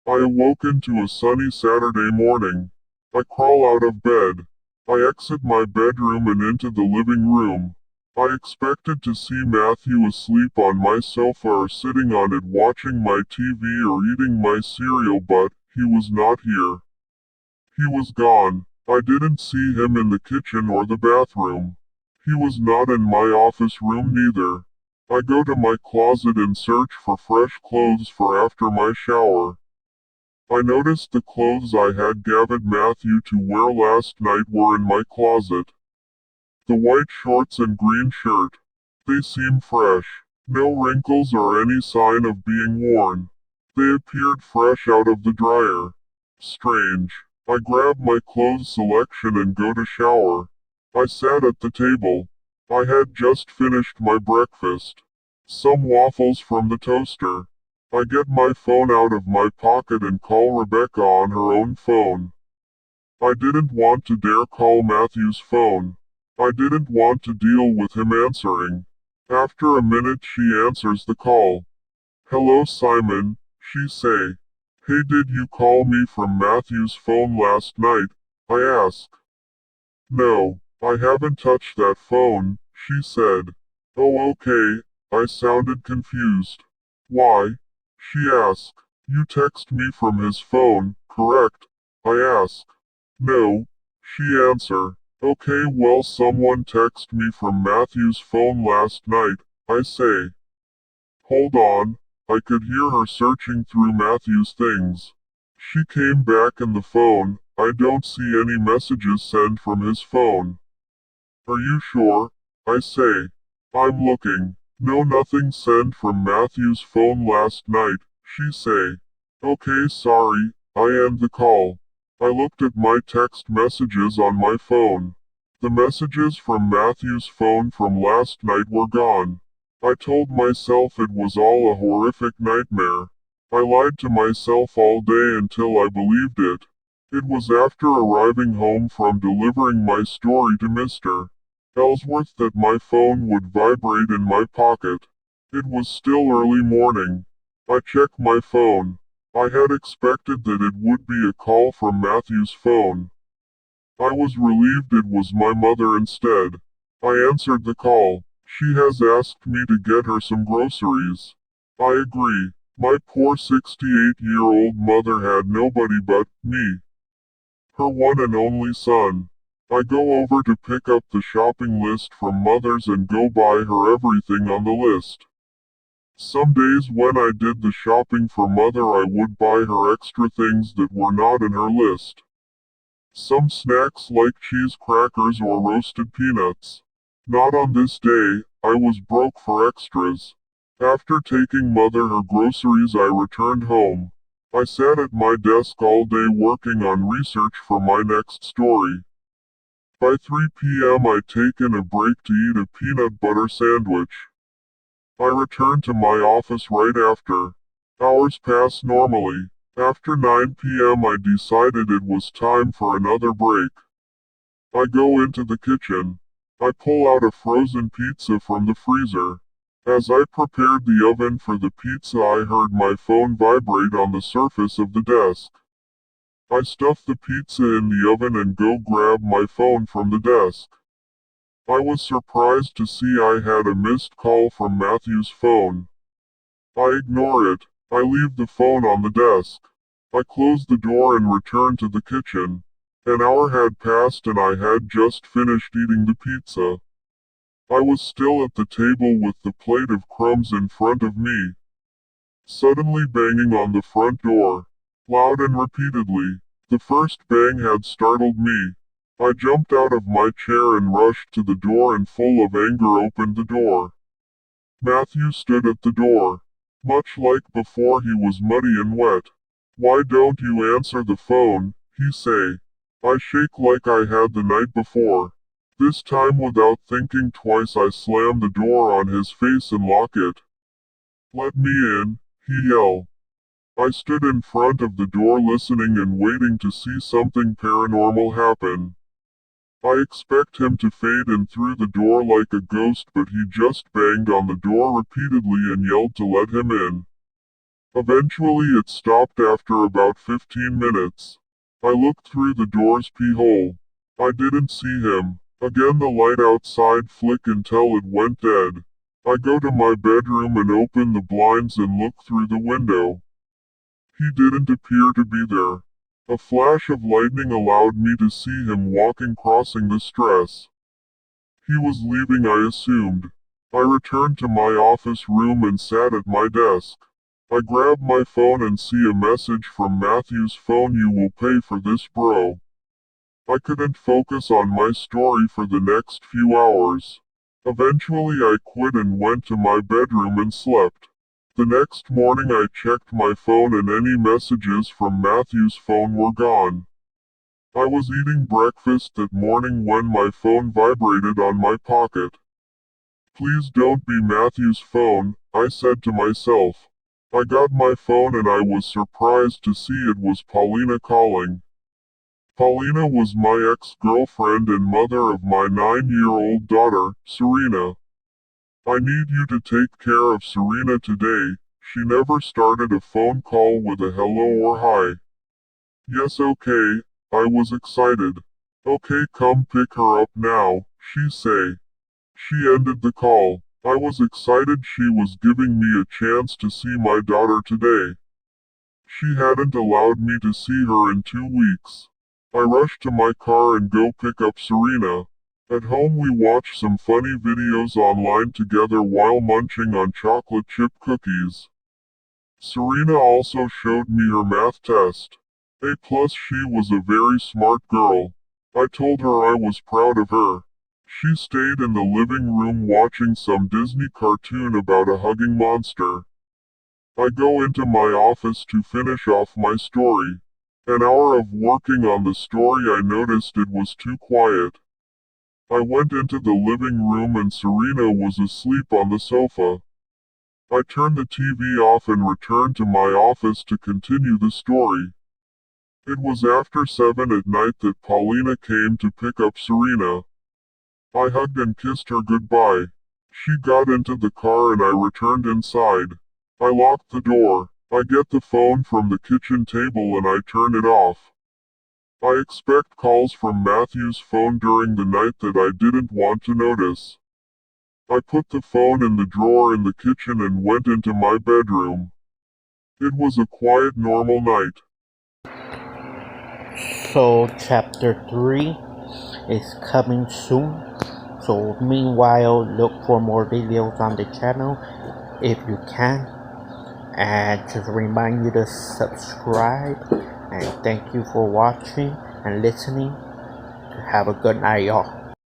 I awoke into a sunny Saturday morning. I crawl out of bed. I exit my bedroom and into the living room. I expected to see Matthew asleep on my sofa or sitting on it watching my TV or eating my cereal, but he was not here. He was gone. I didn't see him in the kitchen or the bathroom. He was not in my office room neither. I go to my closet and search for fresh clothes for after my shower. I noticed the clothes I had gathered Matthew to wear last night were in my closet. The white shorts and green shirt. They seem fresh. No wrinkles or any sign of being worn. They appeared fresh out of the dryer. Strange. I grab my clothes selection and go to shower. I sat at the table. I had just finished my breakfast. Some waffles from the toaster. I get my phone out of my pocket and call Rebecca on her own phone. I didn't want to dare call Matthew's phone. I didn't want to deal with him answering. After a minute she answers the call. "Hello Simon," she say. "Hey, did you call me from Matthew's phone last night?" I ask. "No, I haven't touched that phone," she said. "Oh, okay," I sounded confused. "Why?" she asked. "You text me from his phone, correct?" I ask. "No," she answer. "Okay, well, someone texted me from Matthew's phone last night," I say. "Hold on." I could hear her searching through Matthew's things. She came back in the phone. I don't see any messages sent from his phone. "Are you sure?" I say. "I'm looking." "No, nothing sent from Matthew's phone last night," she say. "Okay, sorry." I end the call. I looked at my text messages on my phone. The messages from Matthew's phone from last night were gone. I told myself it was all a horrific nightmare. I lied to myself all day until I believed it. It was after arriving home from delivering my story to Mr. Ellsworth that my phone would vibrate in my pocket. It was still early morning. I checked my phone. I had expected that it would be a call from Matthew's phone. I was relieved it was my mother instead. I answered the call. "She has asked me to get her some groceries." I agree. My poor 68-year-old mother had nobody but me. Her one and only son. I go over to pick up the shopping list from Mother's and go buy her everything on the list. Some days when I did the shopping for Mother I would buy her extra things that were not in her list. Some snacks like cheese crackers or roasted peanuts. Not on this day. I was broke for extras. After taking Mother her groceries I returned home. I sat at my desk all day working on research for my next story. By 3 p.m. I'd taken a break to eat a peanut butter sandwich. I returned to my office right after. Hours pass normally. After 9 p.m. I decided it was time for another break. I go into the kitchen. I pull out a frozen pizza from the freezer. As I prepared the oven for the pizza I heard my phone vibrate on the surface of the desk. I stuff the pizza in the oven and go grab my phone from the desk. I was surprised to see I had a missed call from Matthew's phone. I ignore it. I leave the phone on the desk. I close the door and return to the kitchen. An hour had passed and I had just finished eating the pizza. I was still at the table with the plate of crumbs in front of me. Suddenly banging on the front door. Loud and repeatedly. The first bang had startled me. I jumped out of my chair and rushed to the door and full of anger opened the door. Matthew stood at the door. Much like before, he was muddy and wet. "Why don't you answer the phone?" he say. I shake like I had the night before. This time without thinking twice I slam the door on his face and lock it. "Let me in," he yell. I stood in front of the door listening and waiting to see something paranormal happen. I expect him to fade in through the door like a ghost, but he just banged on the door repeatedly and yelled to let him in. Eventually it stopped after about 15 minutes. I looked through the door's peephole. I didn't see him. Again the light outside flicked until it went dead. I go to my bedroom and open the blinds and look through the window. He didn't appear to be there. A flash of lightning allowed me to see him walking crossing the stress. He was leaving, I assumed. I returned to my office room and sat at my desk. I grab my phone and see a message from Matthew's phone. You will pay for this, bro. I couldn't focus on my story for the next few hours. Eventually I quit and went to my bedroom and slept. The next morning I checked my phone and any messages from Matthew's phone were gone. I was eating breakfast that morning when my phone vibrated on my pocket. Please don't be Matthew's phone, I said to myself. I got my phone and I was surprised to see it was Paulina calling. Paulina was my ex-girlfriend and mother of my 9-year-old daughter, Serena. I need you to take care of Serena today. She never started a phone call with a hello or hi. Yes, okay, I was excited. Okay, come pick her up now, she say. She ended the call. I was excited she was giving me a chance to see my daughter today. She hadn't allowed me to see her in 2 weeks. I rushed to my car and go pick up Serena. At home we watched some funny videos online together while munching on chocolate chip cookies. Serena also showed me her math test. A plus. She was a very smart girl. I told her I was proud of her. She stayed in the living room watching some Disney cartoon about a hugging monster. I go into my office to finish off my story. An hour of working on the story, I noticed it was too quiet. I went into the living room and Serena was asleep on the sofa. I turned the TV off and returned to my office to continue the story. It was after 7 at night that Paulina came to pick up Serena. I hugged and kissed her goodbye. She got into the car and I returned inside. I locked the door. I get the phone from the kitchen table and I turn it off. I expect calls from Matthew's phone during the night that I didn't want to notice. I put the phone in the drawer in the kitchen and went into my bedroom. It was a quiet, normal night. So chapter 3 is coming soon. So meanwhile, look for more videos on the channel if you can. And just remind you to subscribe. And thank you for watching and listening. Have a good night, y'all.